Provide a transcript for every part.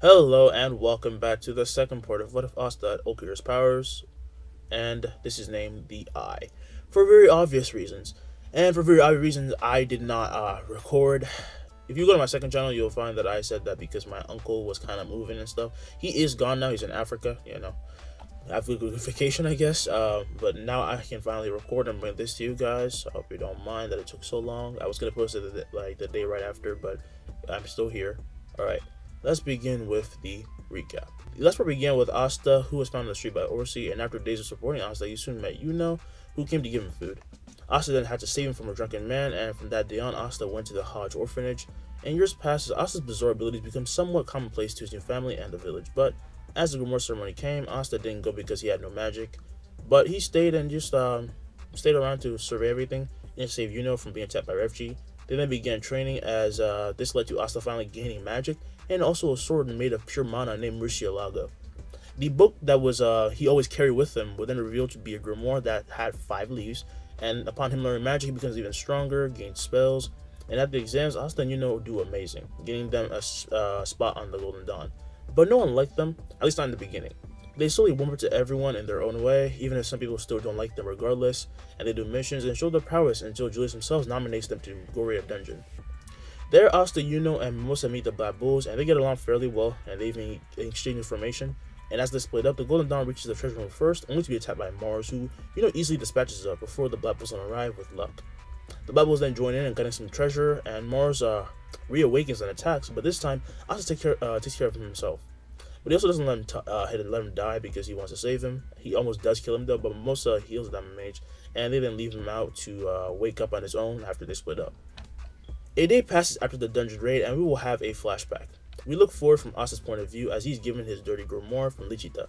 Hello and welcome back to the second part of What If Asta at Ulquiorra's Powers, and this is named The Eye. For very obvious reasons. And for very obvious reasons, I did not record. If you go to my second channel, you'll find that I said that because my uncle was kind of moving and stuff. He is gone now, he's in Africa, Africa vacation, I guess. But now I can finally record and bring this to you guys. So I hope you don't mind that it took so long. I was going to post it like the day right after, but I'm still here. Alright. Let's begin with the recap. Let's begin with Asta, who was found on the street by Orsi, and after days of supporting Asta, he soon met Yuno, who came to give him food. Asta then had to save him from a drunken man, and from that day on, Asta went to the Hodge orphanage. And years passed as Asta's bizarre abilities became somewhat commonplace to his new family and the village. But as the Grimoire ceremony came, Asta didn't go because he had no magic, but he stayed and just stayed around to survey everything and save Yuno from being attacked by Refugee. They then began training as this led to Asta finally gaining magic and also a sword made of pure mana named Murcielago. The book that was he always carried with him would then reveal to be a grimoire that had 5 leaves, and upon him learning magic, he becomes even stronger, gains spells, and at the exams, Asta and Yuno do amazing, getting them a spot on the Golden Dawn. But no one liked them, at least not in the beginning. They slowly warm up to everyone in their own way, even if some people still don't like them regardless, and they do missions and show their prowess until Julius himself nominates them to go raid a dungeon. There, Asta, Yuno, and Mimosa meet the Black Bulls, and they get along fairly well, and they even exchange information. And as they split up, the Golden Dawn reaches the treasure room first, only to be attacked by Mars, who Yuno easily dispatches up before the Black Bulls arrive with luck. The Black Bulls then join in and getting some treasure, and Mars reawakens and attacks, but this time, Asta takes care of him himself. But he also doesn't let him die because he wants to save him. He almost does kill him though, but Mimosa heals the damage, and they then leave him out to wake up on his own after they split up. A day passes after the dungeon raid, and we will have a flashback. We look forward from Asta's point of view as he's given his dirty grimoire from Lichita.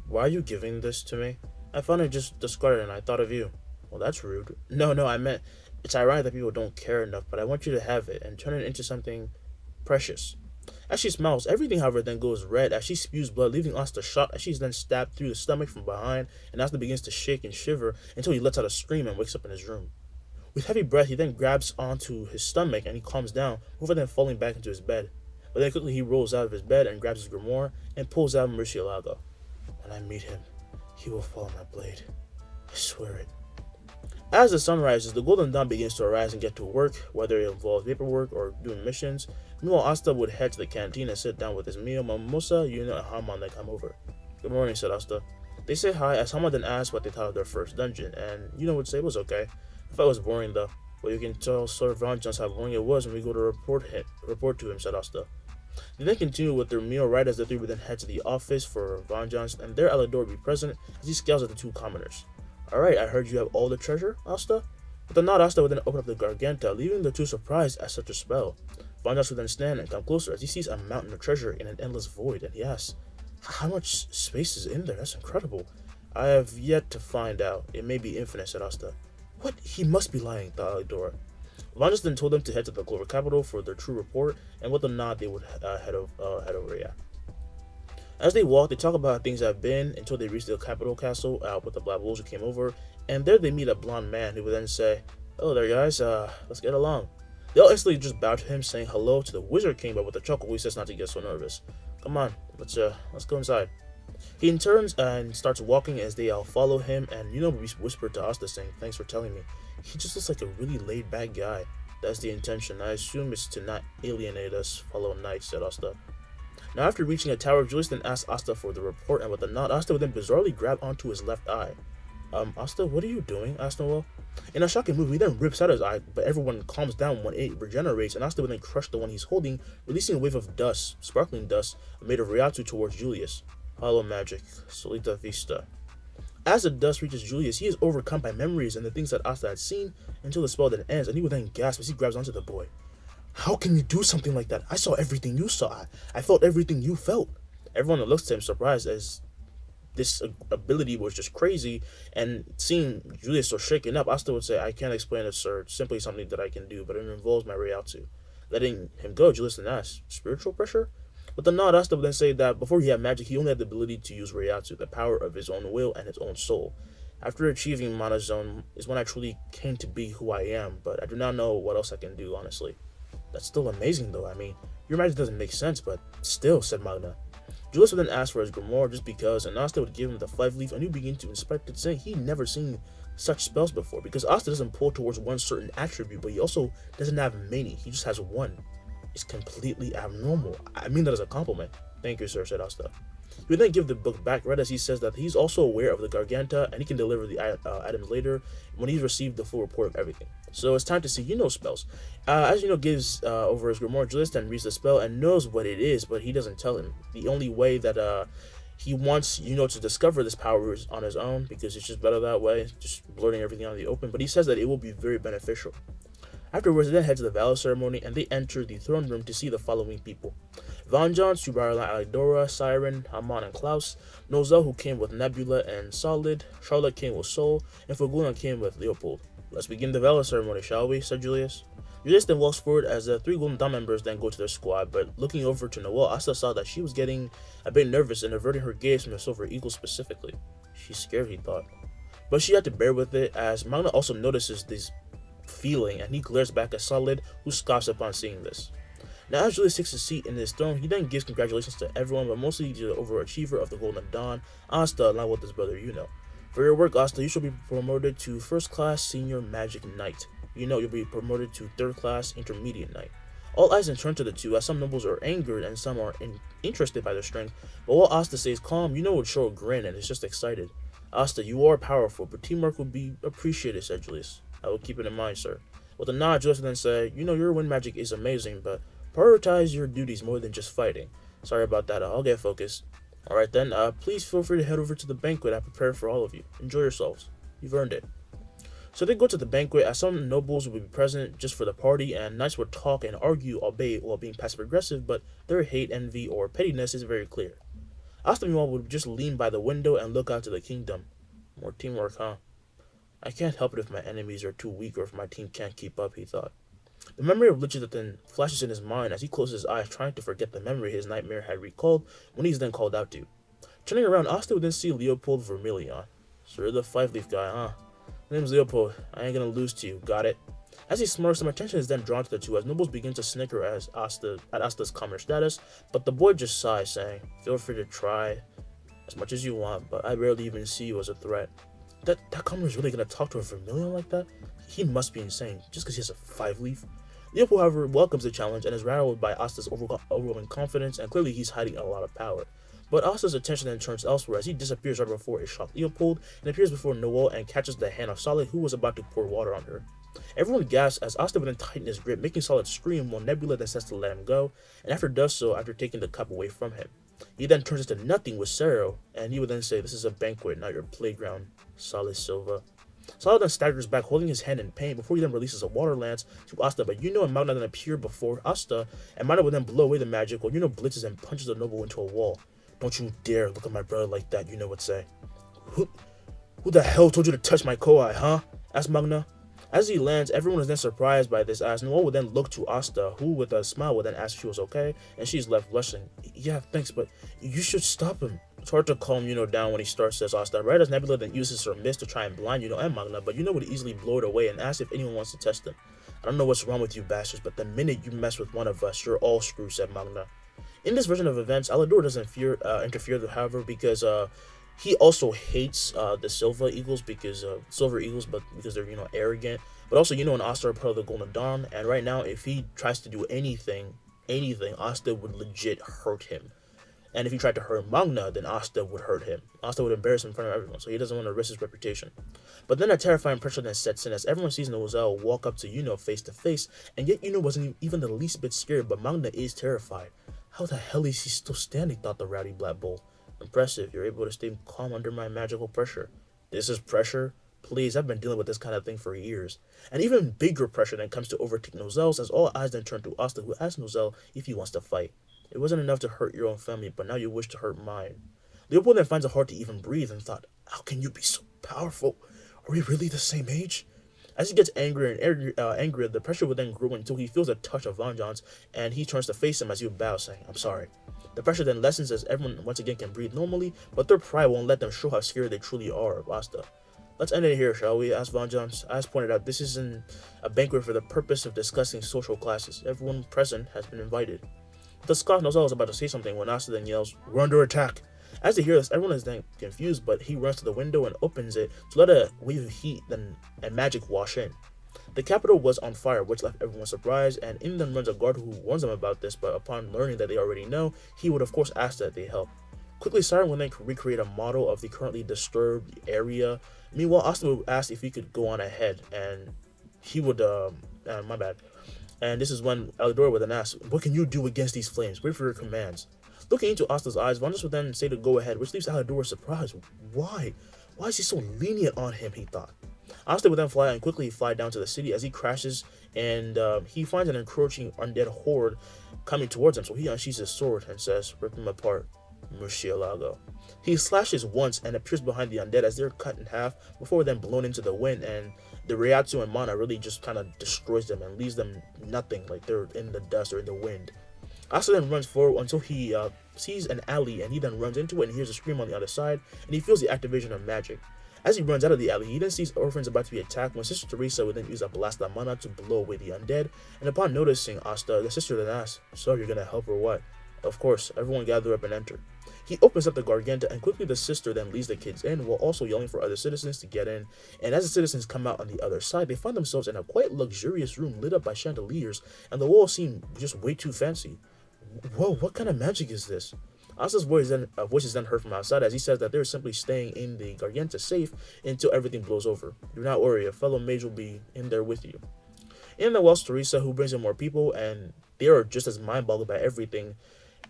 Why are you giving this to me? I found it just discarded and I thought of you. Well, that's rude. No, I meant it's ironic that people don't care enough, but I want you to have it and turn it into something precious. As she smiles, everything however then goes red as she spews blood, leaving Asta shocked as she's then stabbed through the stomach from behind, and Asta begins to shake and shiver until he lets out a scream and wakes up in his room. With heavy breath, he then grabs onto his stomach and he calms down, before then falling back into his bed. But then quickly he rolls out of his bed and grabs his grimoire and pulls out Murcielago. When I meet him, he will follow my blade. I swear it. As the sun rises, the Golden Dawn begins to arise and get to work, whether it involves paperwork or doing missions. Meanwhile, Asta would head to the canteen and sit down with his meal, while Mimosa, Yuna, and Haman then come over. Good morning, said Asta. They say hi as Haman then asks what they thought of their first dungeon, and Yuna would say it was okay. I thought it was boring though. Well, you can tell Sir Vanjans how boring it was when we go to report to him, said Asta. They then continue with their meal right as the three would then head to the office for Vanjans, and there Alador would be present as he scowls at the two commoners. Alright, I heard you have all the treasure, Asta? With a nod, Asta would then open up the Garganta, leaving the two surprised at such a spell. Vanjans would then stand and come closer as he sees a mountain of treasure in an endless void, and he asks, how much space is in there? That's incredible. I have yet to find out. It may be infinite, said Asta. What? He must be lying, thought Alidora. Vanjans then told them to head to the Clover capital for their true report, and with a nod, they would head over. Yeah. As they walk, they talk about how things have been until they reach the capital castle with the Black Wolves who came over, and there they meet a blonde man who would then say, "Hello there, guys. Let's get along." They all instantly just bow to him, saying hello to the Wizard King, but with a chuckle, he says not to get so nervous. Come on, let's go inside. He turns and starts walking as they all follow him, and whispered to Asta saying, "Thanks for telling me. He just looks like a really laid-back guy." That's the intention. I assume it's to not alienate us fellow knights, said Asta. Now after reaching a tower, Julius then asks Asta for the report, and with a nod, Asta would then bizarrely grab onto his left eye. Asta, what are you doing? Asked Noel. In a shocking move, he then rips out his eye, but everyone calms down when it regenerates, and Asta would then crush the one he's holding, releasing a wave of dust, sparkling dust, made of Ryatsu towards Julius. Hollow magic, Solita Vista. As the dust reaches Julius, he is overcome by memories and the things that Asta had seen until the spell then ends, and he would then gasp as he grabs onto the boy. How can you do something like that? I saw everything you saw. I felt everything you felt. Everyone looks at him surprised as this ability was just crazy, and seeing Julius so shaken up, Asta would say, I can't explain it, sir. It's simply something that I can do, but it involves my Ryatsu. Letting him go, Julius then asks, spiritual pressure? With the nod, Asta would then say that before he had magic, he only had the ability to use Ryatsu, the power of his own will and his own soul. After achieving Mana Zone is when I truly came to be who I am, but I do not know what else I can do, honestly. That's still amazing though. I mean, your magic doesn't make sense, but still, said Magna. Julius would then ask for his grimoire just because, and Asta would give him the 5-leaf, and he would begin to inspect it, saying he'd never seen such spells before, because Asta doesn't pull towards one certain attribute, but he also doesn't have many, he just has one. It's completely abnormal. I mean that as a compliment. Thank you, sir, said Asta. He would then give the book back, right as he says that he's also aware of the Garganta, and he can deliver the items later when he's received the full report of everything. So it's time to see Yuno's spells. As Yuno gives over his grimoire, Julius then reads the spell and knows what it is, but he doesn't tell him. The only way that he wants Yuno to discover this power is on his own, because it's just better that way, just blurting everything out in the open, but he says that it will be very beneficial. Afterwards, they then head to the Valor ceremony, and they enter the throne room to see the following people: Vanjon, Subarla, Alidora, Siren, Haman, and Klaus, Nozel, who came with Nebula and Solid, Charlotte came with Soul, and Faguna came with Leopold. Let's begin the Valor ceremony, shall we? Said Julius. Julius then walks forward as the 3 Golden Dawn members then go to their squad, but looking over to Noelle, Asta saw that she was getting a bit nervous and averting her gaze from the Silver Eagle specifically. She's scared, he thought. But she had to bear with it, as Magna also notices this feeling, and he glares back at Solid, who scoffs upon seeing this. Now, as Julius takes a seat in his throne, he then gives congratulations to everyone, but mostly to the overachiever of the Golden Dawn, Asta, along with his brother Yuno. For your work, Asta, you shall be promoted to First Class Senior Magic Knight. Yuno, you'll be promoted to Third Class Intermediate Knight. All eyes then turn to the two, as some nobles are angered and some are interested by their strength, but while Asta stays calm, Yuno would show a grin and is just excited. Asta, you are powerful, but teamwork would be appreciated, said Julius. I will keep it in mind, sir. With a nod, Julius then said, your wind magic is amazing, but prioritize your duties more than just fighting. Sorry about that, I'll get focused. Alright then, please feel free to head over to the banquet I prepared for all of you. Enjoy yourselves. You've earned it. So they go to the banquet, as some nobles would be present just for the party, and knights would talk and argue, albeit while being passive-aggressive, but their hate, envy, or pettiness is very clear. Asta, meanwhile, would just lean by the window and look out to the kingdom. More teamwork, huh? I can't help it if my enemies are too weak or if my team can't keep up, he thought. The memory of Lichida then flashes in his mind as he closes his eyes, trying to forget the memory his nightmare had recalled when he's then called out to. Turning around, Asta would then see Leopold Vermilion. So you're the 5-leaf guy, huh? My name's Leopold. I ain't gonna lose to you, got it? As he smirks, some attention is then drawn to the two as nobles begin to snicker at Asta's calmer status, but the boy just sighs, saying, feel free to try as much as you want, but I rarely even see you as a threat. That comer is really gonna talk to a Vermilion like that? He must be insane, just because he has a 5-leaf. Leopold, however, welcomes the challenge and is rattled by Asta's overwhelming confidence, and clearly he's hiding a lot of power. But Asta's attention then turns elsewhere as he disappears right before it shocks Leopold and appears before Noelle and catches the hand of Solid, who was about to pour water on her. Everyone gasps as Asta would then tighten his grip, making Solid scream, while Nebula then says to let him go, and after does so after taking the cup away from him. He then turns into nothing with Sero, and he would then say, this is a banquet, not your playground, Solid Silva. Solid then staggers back, holding his hand in pain, before he then releases a water lance to Asta, but Yuno and Magna then appear before Asta, and Magna would then blow away the magic, while Yuno blitzes and punches the noble into a wall. Don't you dare look at my brother like that, Yuno would say. Who the hell told you to touch my Koi, huh? Asked Magna. As he lands, everyone is then surprised by this, as Noelle would then look to Asta, who with a smile would then ask if she was okay, and she's left blushing. Yeah, thanks, but you should stop him. It's hard to calm Yuno down when he starts, says Asta, right as Nebula then uses her mist to try and blind Yuno and Magna, but Yuno would easily blow it away and ask if anyone wants to test him. I don't know what's wrong with you bastards, but the minute you mess with one of us, you're all screwed, said Magna. In this version of events, Alidor doesn't interfere, however, because he also hates the Silver Eagles because they're arrogant. But also, and Asta are part of the Golden Dawn, and right now, if he tries to do anything, Asta would legit hurt him. And if he tried to hurt Magna, then Asta would hurt him. Asta would embarrass him in front of everyone, so he doesn't want to risk his reputation. But then a terrifying pressure then sets in as everyone sees Nozel walk up to Yuno face to face, and yet Yuno wasn't even the least bit scared, but Magna is terrified. How the hell is he still standing, thought the rowdy Black Bull. Impressive, you're able to stay calm under my magical pressure. This is pressure? Please, I've been dealing with this kind of thing for years. And even bigger pressure then comes to overtake Nozel, as all eyes then turn to Asta, who asks Nozel if he wants to fight. It wasn't enough to hurt your own family, but now you wish to hurt mine. Leopold then finds it hard to even breathe and thought, how can you be so powerful? Are we really the same age? As he gets angrier and angrier, the pressure will then grow until he feels a touch of vengeance, and he turns to face him as he would bow, saying, I'm sorry. The pressure then lessens as everyone once again can breathe normally, but their pride won't let them show how scared they truly are of Asta. Let's end it here, shall we? Asked Von Jones. As pointed out, this isn't a banquet for the purpose of discussing social classes. Everyone present has been invited. The Scot knows I was about to say something when Asta then yells, "We're under attack!" As they hear this, everyone is then confused, but he runs to the window and opens it to let a wave of heat and magic wash in. The capital was on fire, which left everyone surprised, and in them runs a guard who warns them about this, but upon learning that they already know, he would of course ask that they help. Quickly, Siren will then recreate a model of the currently disturbed area. Meanwhile, Asta would ask if he could go on ahead, and he would, my bad. And this is when Alidor would then ask, "What can you do against these flames? Wait for your commands." Looking into Asta's eyes, Vondas would then say to go ahead, which leaves Alidor surprised. Why? Why is he so lenient on him, he thought. Asta would then quickly fly down to the city as he crashes, and he finds an encroaching undead horde coming towards him, so he unsheathes his sword and says, "Rip them apart, Murcielago." He slashes once and appears behind the undead as they're cut in half before then blown into the wind, and the Ryatsu and Mana really just kind of destroys them and leaves them nothing, like they're in the dust or in the wind. Asta then runs forward until he sees an alley, and he then runs into it and hears a scream on the other side, and he feels the activation of magic. As he runs out of the alley, he then sees orphans about to be attacked when Sister Teresa would then use a blast of mana to blow away the undead, and upon noticing Asta, the sister then asks, "So you're gonna help or what?" Of course, everyone gather up and enter. He opens up the Garganta, and quickly the sister then leads the kids in, while also yelling for other citizens to get in, and as the citizens come out on the other side, they find themselves in a quite luxurious room lit up by chandeliers, and the walls seem just way too fancy. Whoa, what kind of magic is this? Asta's voice is then heard from outside as he says that they're simply staying in the Garganta safe until everything blows over. Do not worry, a fellow mage will be in there with you. In the Welsh Teresa, who brings in more people, and they are just as mind-boggled by everything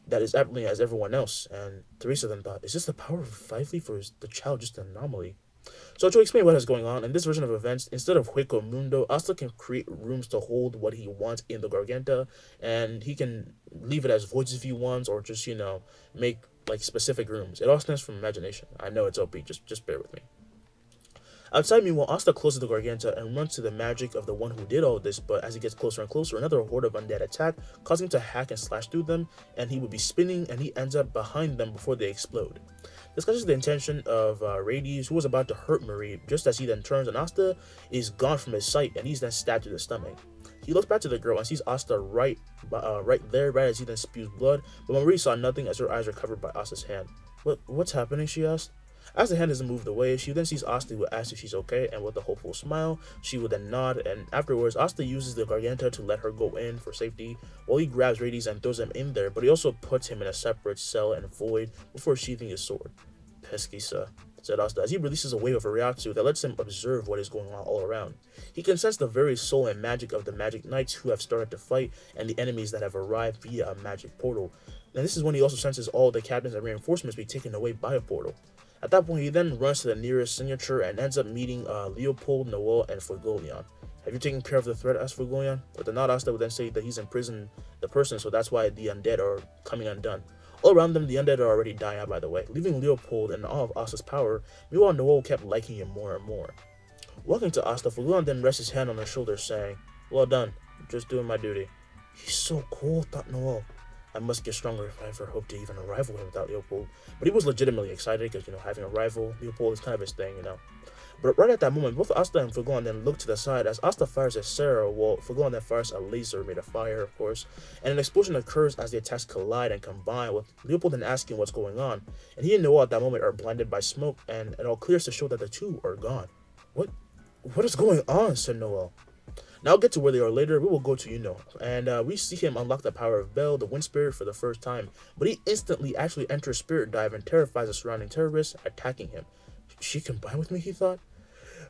that is happening as everyone else. And Teresa then thought, is this the power of Five Leaf or is the child just an anomaly? So to explain what is going on, in this version of events, instead of Hueco Mundo, Asta can create rooms to hold what he wants in the Garganta, and he can leave it as voids if he wants, or just, make like specific rooms. It all stems from imagination. I know it's OP, just bear with me. Outside, meanwhile, Asta closes the Garganta and runs to the magic of the one who did all this, but as he gets closer and closer, another horde of undead attack, causing him to hack and slash through them, and he would be spinning, and he ends up behind them before they explode. This catches the intention of Rades, who was about to hurt Marie, just as he then turns, and Asta is gone from his sight, and he's then stabbed to the stomach. He looks back to the girl and sees Asta right there, right as he then spews blood, but Marie saw nothing as her eyes are covered by Asta's hand. What's happening, she asked. As the hand is moved away, she then sees Asta, who asks if she's okay, and with a hopeful smile, she would then nod, and afterwards, Asta uses the Garganta to let her go in for safety, while he grabs Rades and throws him in there, but he also puts him in a separate cell and void before sheathing his sword. "Pesquisa," said Asta, as he releases a wave of Ryatsu that lets him observe what is going on all around. He can sense the very soul and magic of the magic knights who have started to fight, and the enemies that have arrived via a magic portal. And this is when he also senses all the captains and reinforcements be taken away by a portal. At that point, he then runs to the nearest signature and ends up meeting Leopold, Noel, and Fugolion. "Have you taken care of the threat?" asked Fugolion. But the nod Asta would then say that he's imprisoned the person, so that's why the undead are coming undone. All around them, the undead are already dying out, by the way, leaving Leopold in awe of Asta's power. Meanwhile, Noel kept liking him more and more. Walking to Asta, Fugolion then rests his hand on her shoulder, saying, "Well done, just doing my duty." "He's so cool," thought Noel. "I must get stronger if I ever hope to even rival him without Leopold." But he was legitimately excited because, having a rival, Leopold is kind of his thing, But right at that moment, both Asta and Fugolion then look to the side as Asta fires a Sarah, while Fugolion then fires a laser made of fire, of course, and an explosion occurs as the attacks collide and combine, with Leopold then asking what's going on, and he and Noel at that moment are blinded by smoke, and it all clears to show that the two are gone. What is going on?" said Noel. Now, I'll get to where they are later. We will go to and we see him unlock the power of Bell, the wind spirit, for the first time, but he instantly actually enters Spirit Dive and terrifies the surrounding terrorists, attacking him. "She combined with me," he thought.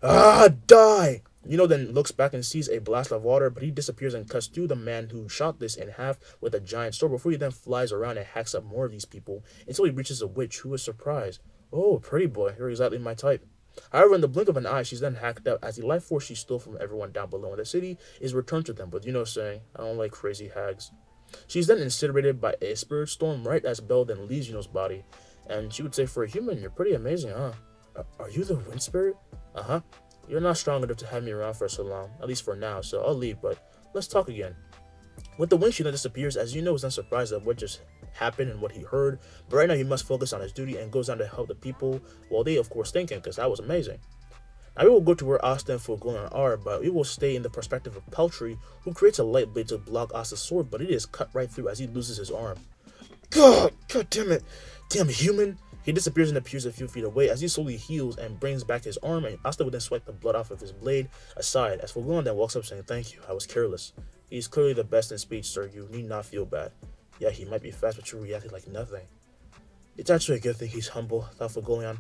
Die! Then looks back and sees a blast of water, but he disappears and cuts through the man who shot this in half with a giant sword before he then flies around and hacks up more of these people until he reaches a witch, who is surprised. "Oh, pretty boy, you're exactly my type." However, in the blink of an eye, she's then hacked up as the life force she stole from everyone down below in the city is returned to them, but saying, "I don't like crazy hags." She's then incinerated by a spirit storm right as Belle then leaves body, and she would say, "For a human, you're pretty amazing, huh? Are you the wind spirit?" "Uh-huh. You're not strong enough to have me around for so long, at least for now, so I'll leave, but let's talk again." With the wind, she then disappears, as is then surprised at what just happened and what he heard, but right now he must focus on his duty and goes down to help the people, while they of course thank him because that was amazing. Now we will go to where Asta and Fulgulin are, but we will stay in the perspective of Peltry, who creates a light blade to block Asta's sword, but it is cut right through as he loses his arm. God damn it. Damn human. He disappears and appears a few feet away as he slowly heals and brings back his arm, and Asta would then swipe the blood off of his blade aside as Fulgulin then walks up saying, "Thank you, I was careless. He's clearly the best in speech, sir. You need not feel bad. Yeah, he might be fast, but you reacted like nothing." It's actually a good thing he's humble, thought Fulgulin.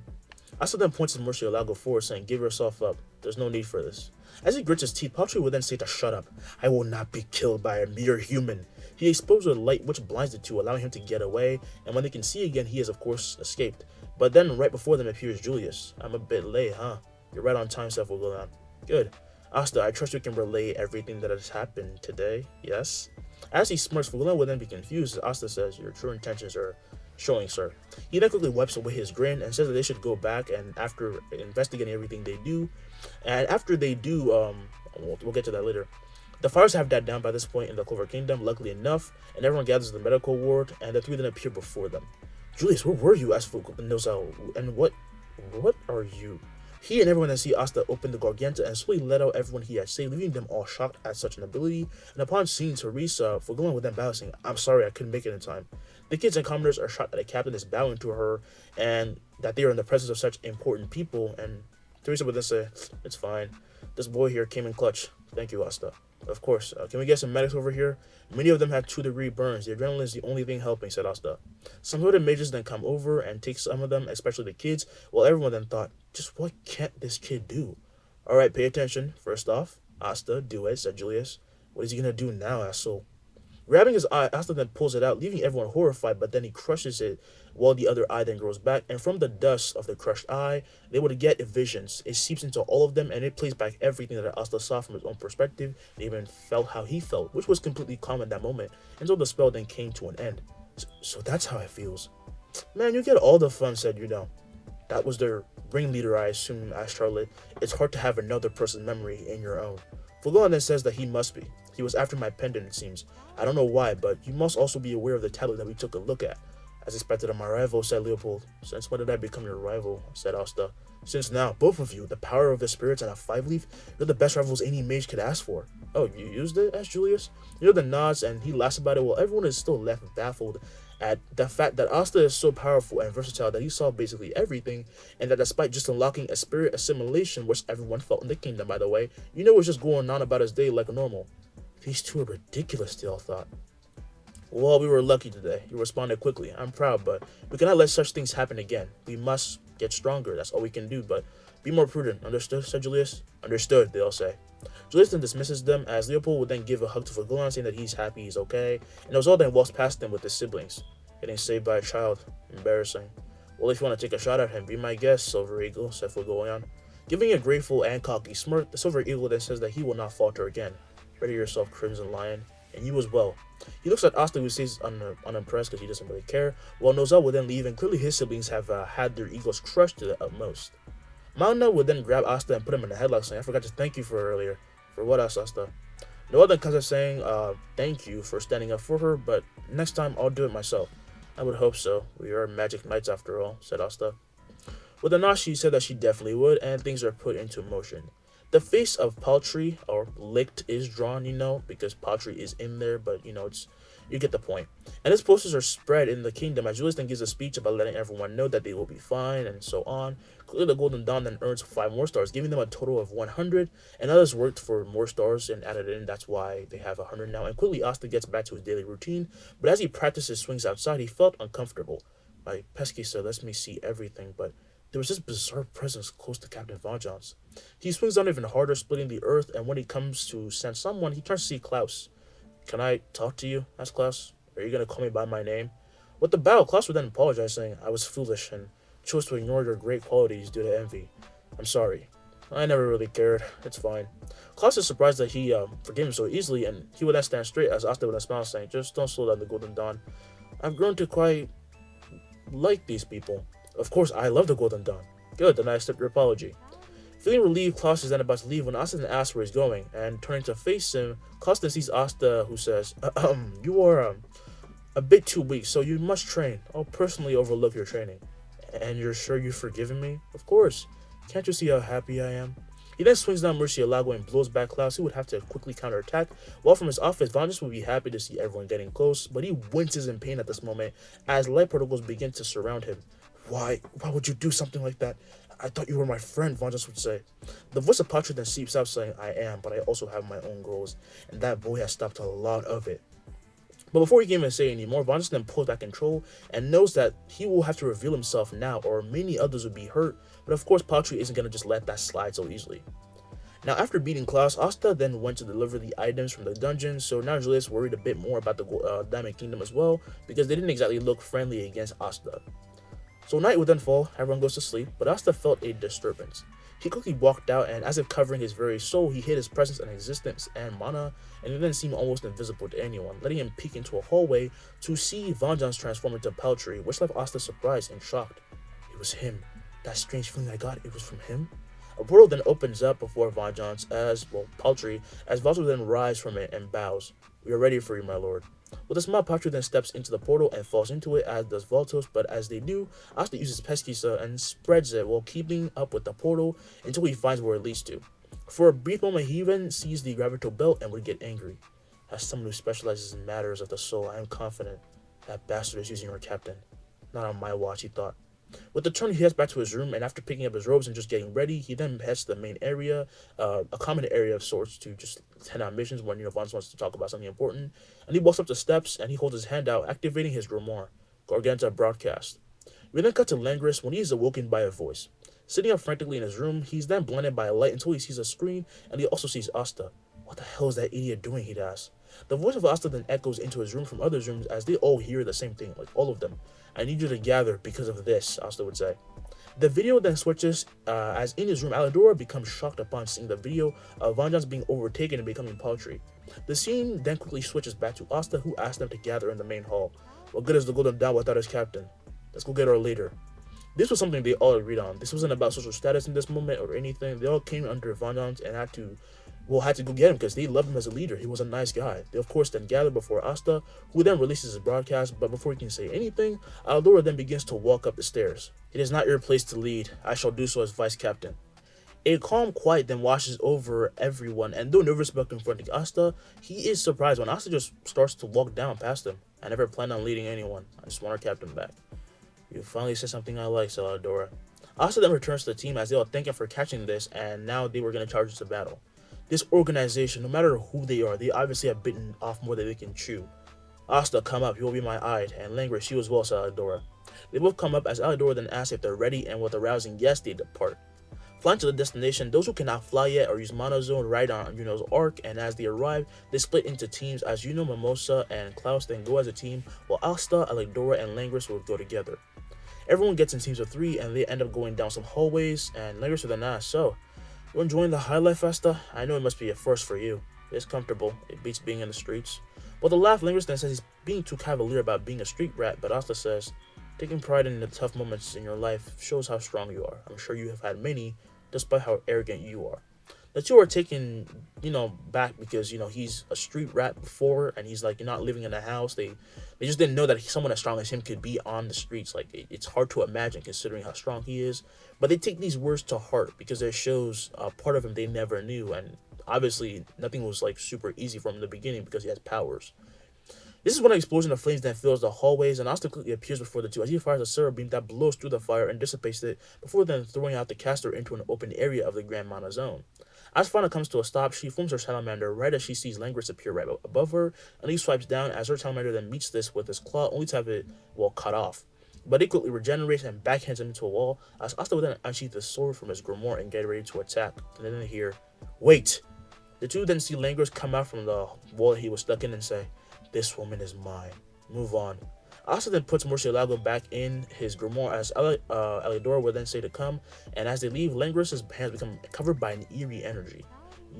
Asta then points his mercy Lago forward, saying, "Give yourself up. There's no need for this." As he grits his teeth, Paltry would then say to shut up. "I will not be killed by a mere human." He explodes with a light which blinds the two, allowing him to get away, and when they can see again, he has of course escaped. But then right before them appears Julius. "I'm a bit late, huh?" "You're right on time," said Fulgulin. "Good. Asta, I trust you can relay everything that has happened today, yes?" As he smirks, Fulgulin would then be confused as Asta says, "Your true intentions are showing, sir." He then quickly wipes away his grin and says that they should go back, and after investigating everything they do, and after they do, we'll get to that later. The fires have died down by this point in the Clover Kingdom, luckily enough, and everyone gathers in the medical ward, and the three then appear before them. "Julius, where were you?" asked Nozal, "and what are you?" He and everyone that see Asta opened the Garganta and slowly let out everyone he had saved, leaving them all shocked at such an ability. And upon seeing Teresa, Fulgulin with them bow, saying, "I'm sorry, I couldn't make it in time." The kids and commoners are shocked that the captain is bowing to her and that they are in the presence of such important people. And Teresa would then say, "It's fine. This boy here came in clutch. Thank you, Asta." "Of course. Can we get some medics over here?" "Many of them had 2-degree burns. The adrenaline is the only thing helping," said Asta. Some hooded mages then come over and take some of them, especially the kids, while everyone then thought, just what can't this kid do? "Alright, pay attention. First off, Asta, do it," said Julius. "What is he gonna do now, asshole?" Grabbing his eye, Asta then pulls it out, leaving everyone horrified, but then he crushes it while the other eye then grows back, and from the dust of the crushed eye, they would get visions. It seeps into all of them, and it plays back everything that Asta saw from his own perspective, and even felt how he felt, which was completely calm at that moment, until the spell then came to an end. So that's how it feels. "Man, you get all the fun," said "That was their ringleader, I assume," asked Charlotte. "It's hard to have another person's memory in your own." Fulgulin then says that he must be. "He was after my pendant, it seems. I don't know why, but you must also be aware of the tablet that we took a look at." "As expected of my rival," said Leopold. "Since when did I become your rival?" said Asta. "Since now, both of you, the power of the spirits and a 5-leaf, you're the best rivals any mage could ask for." "Oh, you used it?" asked Julius. The nods, and he laughs about it while everyone is still left baffled at the fact that Asta is so powerful and versatile that he saw basically everything, and that despite just unlocking a spirit assimilation, which everyone felt in the kingdom, by the way, was just going on about his day like normal. "These two are ridiculous," they all thought. "Well, we were lucky today," he responded quickly. "I'm proud, but we cannot let such things happen again. We must get stronger, that's all we can do, but be more prudent, understood?" said Julius. "Understood," they all say. Julius then dismisses them as Leopold would then give a hug to Fulgulin, saying that he's happy, he's okay, and Ozal then walks past them with his siblings. Getting saved by a child. Embarrassing. "Well, if you want to take a shot at him, be my guest, Silver Eagle," said Fulgulin. Giving a grateful and cocky smirk, the Silver Eagle then says that he will not falter again. "Ready yourself, Crimson Lion, and you as well." He looks at Asta, who stays unimpressed because he doesn't really care, while Nozal would then leave, and clearly his siblings have had their egos crushed to the utmost. Mauna would then grab Asta and put him in a headlock, saying, "I forgot to thank you for her earlier." "For what else, Asta?" Noah then comes up saying, "Thank you for standing up for her, but next time I'll do it myself." "I would hope so. We are magic knights after all," said Asta. With a nod, she said that she definitely would, and things are put into motion. The face of Paltry, or Licked, is drawn, because Paltry is in there, but, you get the point. And his posters are spread in the kingdom as Julius then gives a speech about letting everyone know that they will be fine, and so on. Clearly, the Golden Dawn then earns 5 more stars, giving them a total of 100, and others worked for more stars and added in, that's why they have 100 now. And quickly, Asta gets back to his daily routine, but as he practices swings outside, he felt uncomfortable. "My pesky sir lets me see everything, but there was this bizarre presence close to Captain Vengeance." He swings down even harder, splitting the earth, and when he comes to sense someone, he turns to see Klaus. "Can I talk to you?" asked Klaus. "Are you going to call me by my name?" With the bow, Klaus would then apologize, saying, "I was foolish and chose to ignore your great qualities due to envy. I'm sorry. I never really cared. It's fine." Klaus is surprised that he forgave him so easily, and he would then stand straight as Asta would then smile, saying, "Just don't slow down the Golden Dawn. I've grown to quite like these people." "Of course, I love the Golden Dawn." "Good, then I accept your apology." Feeling relieved, Klaus is then about to leave when Asta then asks where he's going, and turning to face him, Klaus then sees Asta, who says, "You are a bit too weak, so you must train. I'll personally overlook your training." "And you're sure you've forgiven me?" "Of course. Can't you see how happy I am? He then swings down Murcielago and blows back clouds. He would have to quickly counterattack. While from his office, Vangelis would be happy to see everyone getting close, but he winces in pain at this moment as light particles begin to surround him. Why would you do something like that? I thought you were my friend, Vangelis would say. The voice of Patrick then seeps out saying, I am, but I also have my own goals, and that boy has stopped a lot of it. But before he can even say anymore, Vangelis then pulls back control and knows that he will have to reveal himself now or many others would be hurt, but of course Patrick isn't going to just let that slide so easily. Now, after beating Klaus, Asta then went to deliver the items from the dungeon, so now Julius worried a bit more about the Diamond Kingdom as well, because they didn't exactly look friendly against Asta. So night would then fall, everyone goes to sleep, but Asta felt a disturbance. He quickly walked out, and as if covering his very soul, he hid his presence and existence and mana, and it then seemed almost invisible to anyone, letting him peek into a hallway to see Vangelis transform into Peltry, which left Asta surprised and shocked. It was him. That strange feeling I got, it was from him? A portal then opens up before Vangelis Peltry, as Valtor then rises from it and bows. We are ready for you, my lord. With a smile, Peltry then steps into the portal and falls into it, as does Valtos, but as they do, Asta uses Pesquisa and spreads it while keeping up with the portal until he finds where it leads to. For a brief moment, he even sees the Gravito belt and would get angry. As someone who specializes in matters of the soul, I am confident that bastard is using your captain. Not on my watch, he thought. With the turn, he heads back to his room, and after picking up his robes and just getting ready, he then heads to the main area, a common area of sorts to just hand out missions when Vance wants to talk about something important. And he walks up the steps, and he holds his hand out, activating his grimoire, Garganta broadcast. We then cut to Langris when he is awoken by a voice. Sitting up frantically in his room, he's then blinded by a light until he sees a screen, and he also sees Asta. What the hell is that idiot doing, he'd ask. The voice of Asta then echoes into his room from other rooms as they all hear the same thing, like all of them. I need you to gather because of this, Asta would say. The video then switches as in his room, Alidora becomes shocked upon seeing the video of Vangelis being overtaken and becoming paltry. The scene then quickly switches back to Asta, who asks them to gather in the main hall. What good is the Golden Dawn without his captain? Let's go get our leader. This was something they all agreed on. This wasn't about social status in this moment or anything. They all came under Vangelis and had to go get him because they loved him as a leader. He was a nice guy. They of course then gather before Asta, who then releases his broadcast, but before he can say anything, Aldora then begins to walk up the stairs. It is not your place to lead. I shall do so as vice captain. A calm quiet then washes over everyone, and though nervous about confronting Asta, he is surprised when Asta just starts to walk down past him. I never planned on leading anyone. I just want our captain back. You finally said something I like, said Aldora. Asta then returns to the team as they all thank him for catching this, and now they were going to charge into battle. This organization, no matter who they are, they obviously have bitten off more than they can chew. Asta, come up, you will be my guide, and Langris, you as well, said Alidora. They both come up as Alidora then asks if they're ready, and with a rousing yes, they depart. Flying to the destination, those who cannot fly yet or use Mana Zone ride on Yuno's arc, and as they arrive, they split into teams as Yuno, Mimosa, and Klaus then go as a team, while Asta, Alidora, and Langris will go together. Everyone gets in teams of 3, and they end up going down some hallways, and Langris will then ask, so, you enjoying the high life, Asta? I know it must be a first for you. It's comfortable. It beats being in the streets. With a laugh, Langris then says he's being too cavalier about being a street rat, but Asta says, taking pride in the tough moments in your life shows how strong you are. I'm sure you have had many, despite how arrogant you are. The two are taken, back because, he's a street rat before, and he's like, you're not living in a house. They just didn't know that someone as strong as him could be on the streets. Like, it's hard to imagine considering how strong he is. But they take these words to heart because it shows a part of him they never knew. And obviously, nothing was like super easy for him in the beginning because he has powers. This is when an explosion of flames then fills the hallways, and Asta quickly appears before the two as he fires a serra beam that blows through the fire and dissipates it before then throwing out the caster into an open area of the Grand Mana Zone. As Fauna comes to a stop, she forms her salamander right as she sees Langris appear right above her, and he swipes down as her salamander then meets this with his claw, only to have it, cut off. But it quickly regenerates and backhands him into a wall, as Asta will then unsheath the sword from his grimoire and get ready to attack. And then they hear, wait! The two then see Langris come out from the wall he was stuck in and say, this woman is mine. Move on. Asta then puts Murcielago back in his grimoire as Alidora will then say to come, and as they leave, Langris's hands become covered by an eerie energy.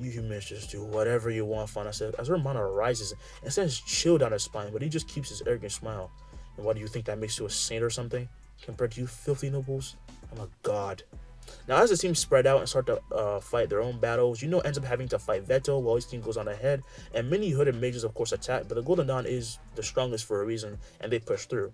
You humans just do whatever you want, Fauna says, as her mana rises and sends chill down his spine, but he just keeps his arrogant smile. And why do you think that makes you a saint or something? Compared to you filthy nobles? I'm a god. Now, as the teams spread out and start to fight their own battles, ends up having to fight Veto while his team goes on ahead, and many hooded mages of course attack, but the Golden Dawn is the strongest for a reason, and they push through.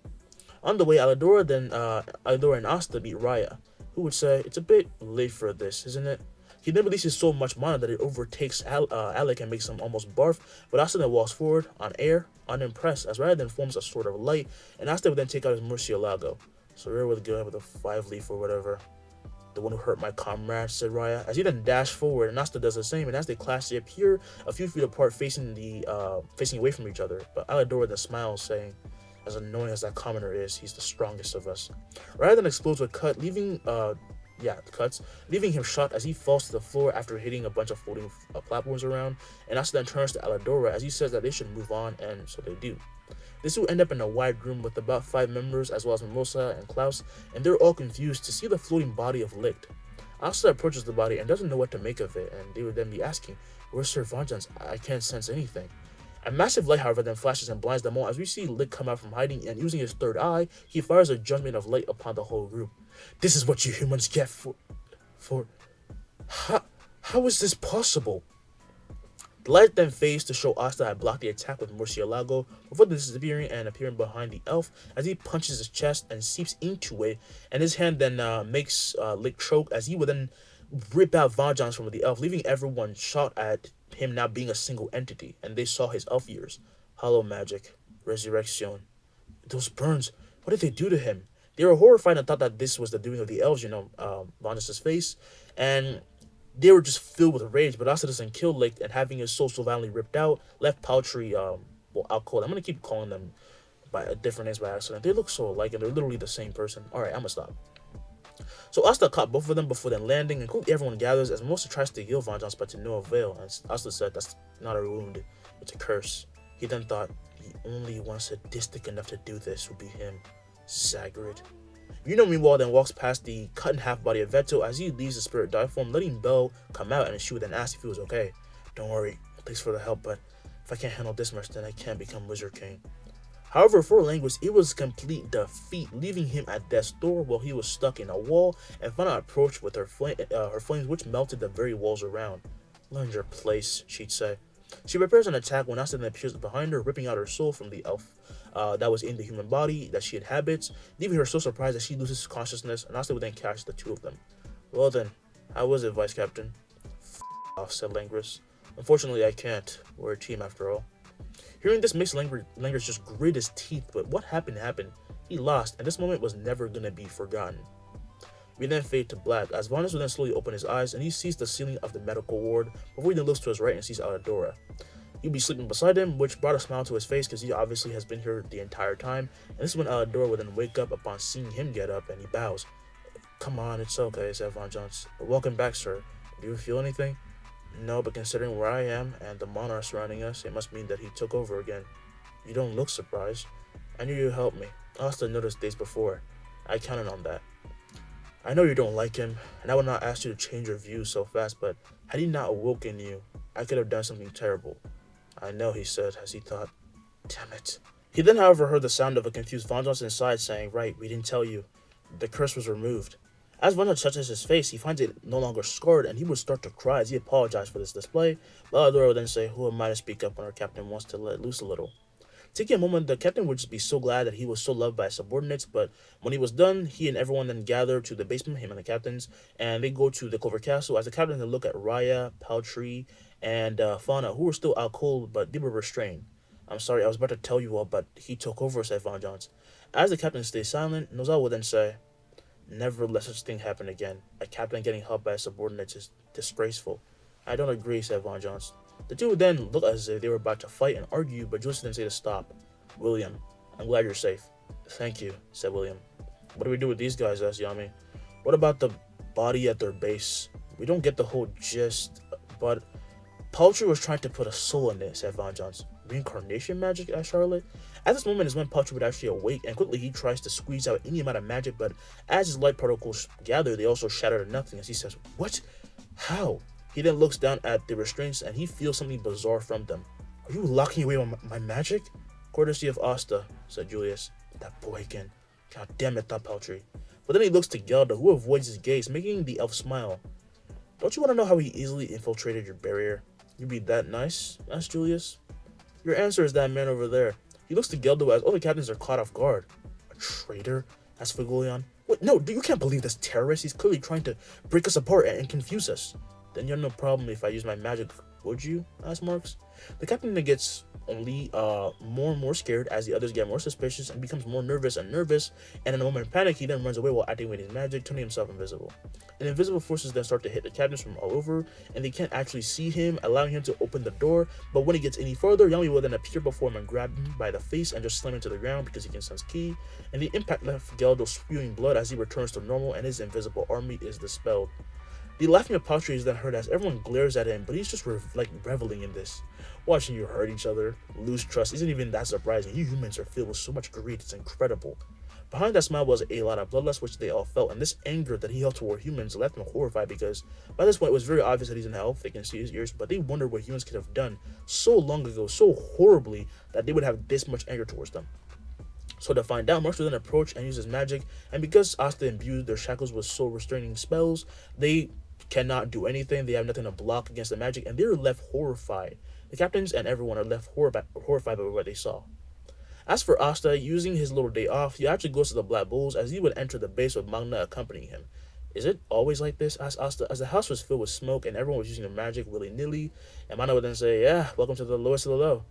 On the way, Alidora and Asta meet Raya, who would say, "It's a bit late for this, isn't it?" He then releases so much mana that it overtakes Alec and makes him almost barf, but Asta then walks forward, on air, unimpressed, as Raya then forms a sort of light, and Asta would then take out his Murcielago. So Raya would go with a 5-leaf or whatever. "The one who hurt my comrade," said Raya, as he then dashed forward, and Asta does the same, and as they clash, they appear a few feet apart, facing away from each other. But Aladora then smiles, saying, "As annoying as that commoner is, he's the strongest of us." Raya then explodes with cut, leaving him shot as he falls to the floor after hitting a bunch of floating platforms around, and Asta then turns to Aladora as he says that they should move on, and so they do. This will end up in a wide room with about 5 members, as well as Mimosa and Klaus, and they're all confused to see the floating body of Licht. Asta approaches the body and doesn't know what to make of it, and they would then be asking, "Where's Sir Vengeance? I can't sense anything." A massive light, however, then flashes and blinds them all as we see Licht come out from hiding, and using his third eye, he fires a judgment of light upon the whole group. "This is what you humans get for... How is this possible?" The light then fades to show Asta had blocked the attack with Murcielago before disappearing and appearing behind the elf as he punches his chest and seeps into it, and his hand then makes Licht choke as he would then rip out Vengeance from the elf, leaving everyone shot at him now being a single entity, and they saw his elf ears. Hollow magic. Resurrection. Those burns, what did they do to him? They were horrified and thought that this was the doing of the elves, Vengeance's face, and they were just filled with rage, but Asta doesn't kill Licht, and having his soul so violently ripped out, left Paltry, out cold. I'm going to keep calling them by different names by accident. They look so alike, and they're literally the same person. Alright, I'm going to stop. So Asta caught both of them before then landing, and quickly everyone gathers as Mimosa tries to heal Vengeance, but to no avail, and Asta said that's not a wound, it's a curse. He then thought, the only one sadistic enough to do this would be him. Zagrid. Meanwhile, then walks past the cut-in-half body of Veto as he leaves the spirit die form, letting Belle come out, and she would then ask if he was okay. "Don't worry, thanks for the help, but if I can't handle this much, then I can't become Wizard King." However, for Languis, it was complete defeat, leaving him at death's door while he was stuck in a wall and found an approach with her flames, which melted the very walls around. "Learn your place," she'd say. She prepares an attack when Asta then appears behind her, ripping out her soul from the elf that was in the human body that she inhabits, leaving her so surprised that she loses consciousness, and Asta would then catch the two of them. "Well then, how was it, Vice Captain?" "F off," said Langris. "Unfortunately, I can't. We're a team after all." Hearing this makes Langris just grit his teeth, but what happened. He lost, and this moment was never going to be forgotten. We then fade to black, as Vanis will then slowly open his eyes, and he sees the ceiling of the medical ward, before he then looks to his right and sees Aladora. He'll be sleeping beside him, which brought a smile to his face because he obviously has been here the entire time, and this is when Aladora will then wake up upon seeing him get up, and he bows. "Come on, it's okay," said Vengeance. "Welcome back, sir. Do you feel anything?" "No, but considering where I am and the monarch surrounding us, it must mean that he took over again." "You don't look surprised." "I knew you'd help me. Asta noticed days before. I counted on that." "I know you don't like him, and I would not ask you to change your views so fast, but had he not awoken you, I could have done something terrible." "I know," he said, as he thought. "Damn it." He then, however, heard the sound of a confused Vengeance inside saying, "Right, we didn't tell you. The curse was removed." As Vengeance touches his face, he finds it no longer scarred, and he would start to cry as he apologized for this display. Aladora would then say, "Who am I to speak up when our captain wants to let loose a little?" Taking a moment, the captain would just be so glad that he was so loved by his subordinates, but when he was done, he and everyone then gathered to the basement, him and the captains, and they go to the Clover Castle as the captain then look at Raya, Paltry, and Fauna, who were still out cold, but they were restrained. "I'm sorry, I was about to tell you all, but he took over," said Vengeance. As the captain stays silent, Nozel would then say, "Never let such thing happen again. A captain getting help by his subordinates is disgraceful." "I don't agree," said Vengeance. The two would then look as if they were about to fight and argue, but Julius then say to stop. "William, I'm glad you're safe." "Thank you," said William. "What do we do with these guys?" asked Yami. "What about the body at their base? We don't get the whole gist, but Paltry was trying to put a soul in it," said Vengeance. "Reincarnation magic?" asked Charlotte. At this moment is when Paltry would actually awake, and quickly he tries to squeeze out any amount of magic, but as his light particles gather, they also shatter to nothing as he says, "What? How?" He then looks down at the restraints and he feels something bizarre from them. "Are you locking away my magic?" "Courtesy of Asta," said Julius. "That boy again. God damn it," thought Paltry. But then he looks to Gelda, who avoids his gaze, making the elf smile. "Don't you want to know how he easily infiltrated your barrier?" "You'd be that nice?" asked Julius. "Your answer is that man over there." He looks to Geldo as all the captains are caught off guard. "A traitor?" asked Figolion. Wait, no, you can't believe this terrorist. He's clearly trying to break us apart and confuse us. Then you have no problem if I use my magic, would you? Asked Marks. The captain then gets only more and more scared as the others get more suspicious and becomes more nervous, and in a moment of panic, he then runs away while activating his magic, turning himself invisible. And invisible forces then start to hit the captains from all over, and they can't actually see him, allowing him to open the door. But when he gets any further, Yami will then appear before him and grab him by the face and just slam him to the ground because he can sense ki. And the impact left Geldo spewing blood as he returns to normal, and his invisible army is dispelled. The laughing of Paltry is then heard as everyone glares at him, but he's just reveling in this. Watching you hurt each other, lose trust isn't even that surprising. You humans are filled with so much greed, it's incredible. Behind that smile was a lot of bloodlust, which they all felt, and this anger that he held toward humans left them horrified because by this point it was very obvious that he's in hell. They can see his ears, but they wondered what humans could have done so long ago, so horribly, that they would have this much anger towards them. So to find out, Marks will then approach and use his magic, and because Asta imbued their shackles with soul restraining spells, they cannot do anything. They have nothing to block against the magic, and they're left horrified. The captains and everyone are left horrified by what they saw. As for Asta, using his little day off, he actually goes to the Black Bulls as he would enter the base with Magna accompanying him. Is it always like this? Asked Asta, as the house was filled with smoke and everyone was using their magic willy-nilly, and Magna would then say, yeah, welcome to the lowest of the low.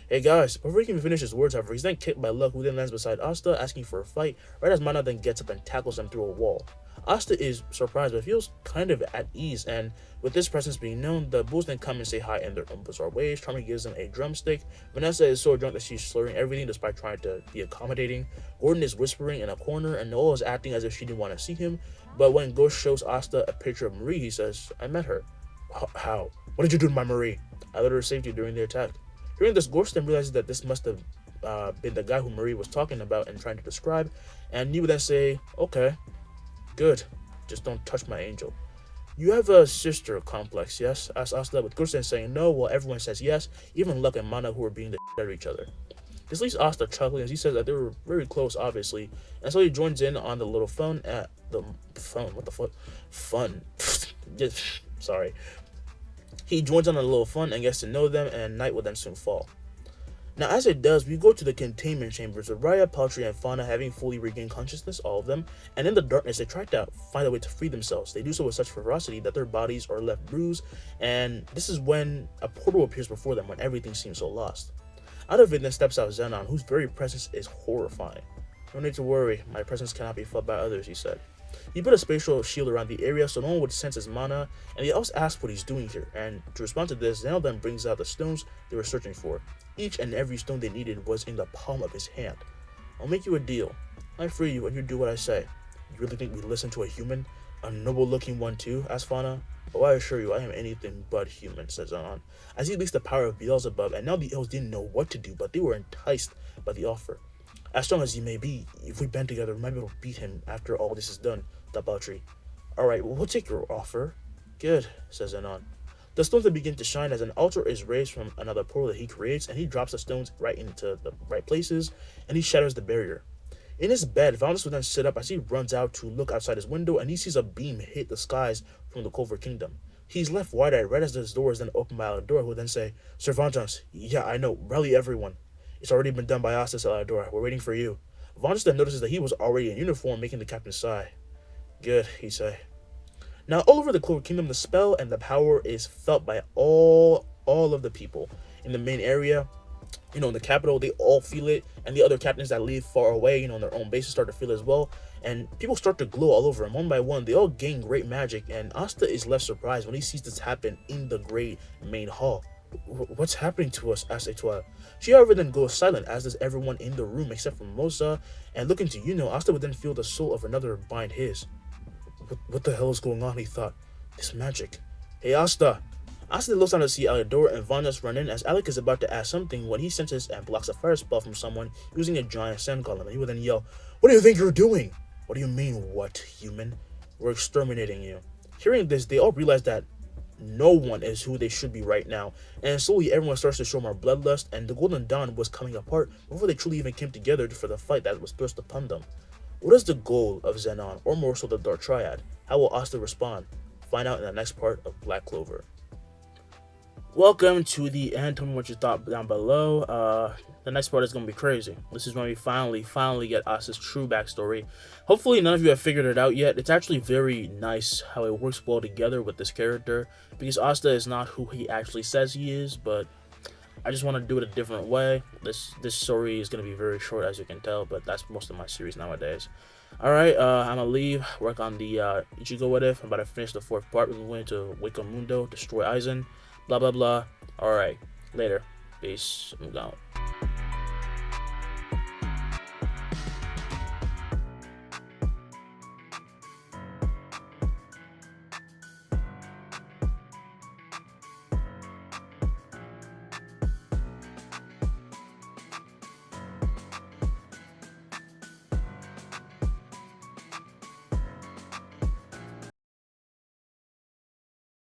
Hey guys, before he can finish his words, however, he's then kicked by Luck, who then lands beside Asta, asking for a fight, right as Mana then gets up and tackles him through a wall. Asta is surprised, but feels kind of at ease, and with this presence being known, the Bulls then come and say hi in their own bizarre ways. Charmy gives them a drumstick. Vanessa is so drunk that she's slurring everything despite trying to be accommodating. Gordon is whispering in a corner, and Noel is acting as if she didn't want to see him, but when Ghost shows Asta a picture of Marie, he says, I met her. How? What did you do to my Marie? I let her save you during the attack. Hearing this, Ghost then realizes that this must have been the guy who Marie was talking about and trying to describe, and he would then say, okay, good, just don't touch my angel. You have a sister complex, yes? Asked Asta, with Ghost then saying no, while everyone says yes, even Luck and Mana, who are being the shit out of each other. This leaves Asta chuckling as he says that they were very close, obviously, and so he joins in on the little fun at the fun. What the fuck? Fun. Sorry. He joins on a little fun and gets to know them, and night will then soon fall. Now, as it does, we go to the containment chambers with Raya, Paltry, and Fauna having fully regained consciousness, all of them, and in the darkness, they try to find a way to free themselves. They do so with such ferocity that their bodies are left bruised, and this is when a portal appears before them when everything seems so lost. Out of it then steps out Xenon, whose very presence is horrifying. No need to worry, my presence cannot be felt by others, he said. He put a spatial shield around the area so no one would sense his mana, and he also asked what he's doing here, and to respond to this, Xenon then brings out the stones they were searching for. Each and every stone they needed was in the palm of his hand. I'll make you a deal. I free you and you do what I say. You really think we listen to a human? A noble looking one too? Asked Fauna. Oh, I assure you, I am anything but human, says Xenon, as he leaks the power of Beelzebub, and now the elves didn't know what to do, but they were enticed by the offer. As strong as he may be, if we band together, we might be able to beat him after all this is done, thought Paltry. Alright, well, we'll take your offer. Good, says Xenon. The stones then begin to shine as an altar is raised from another portal that he creates, and he drops the stones right into the right places, and he shatters the barrier. In his bed, Valenus will then sit up as he runs out to look outside his window, and he sees a beam hit the skies from the Culver Kingdom. He's left wide-eyed right as his door is then opened by Aladora, who will then say, Sir Vanjans, yeah, I know, rally everyone. It's already been done by Asta, Aladora. We're waiting for you. Vanjans then notices that he was already in uniform, making the captain sigh. Good, he say. Now, all over the Clover Kingdom, the spell and the power is felt by all of the people. In the main area, in the capital, they all feel it, and the other captains that live far away, in their own bases start to feel it as well, and people start to glow all over, and one by one, they all gain great magic, and Asta is left surprised when he sees this happen in the great main hall. What's happening to us? Asked Etoile. She, however, then goes silent, as does everyone in the room except for Mosa, and looking to Asta would then feel the soul of another bind his. What the hell is going on, he thought. This magic. Hey, Asta! Asta looks down to see Aladora and Vanjans run in as Alec is about to ask something when he senses and blocks a fire spell from someone using a giant sand golem, and he will then yell, What do you think you're doing? What do you mean, what, human? We're exterminating you. Hearing this, they all realize that no one is who they should be right now, and slowly everyone starts to show more bloodlust, and the Golden Dawn was coming apart before they truly even came together for the fight that was thrust upon them. What is the goal of Xenon, or more so the Dark Triad? How will Asta respond? Find out in the next part of Black Clover. welcome to the end. Tell me what you thought down below. The next part is gonna be crazy. This is when we finally get Asta's true backstory. Hopefully, none of you have figured it out yet. It's actually very nice how it works well together with this character, because Asta is not who he actually says he is, but I just want to do it a different way. This story is gonna be very short, as you can tell, but that's most of my series nowadays. Alright, I'm gonna leave, work on the Ichigo What If. I'm about to finish the 4th part. We're going to Wake Mundo, destroy Aizen, blah blah blah. Alright, later. Peace. I'm out.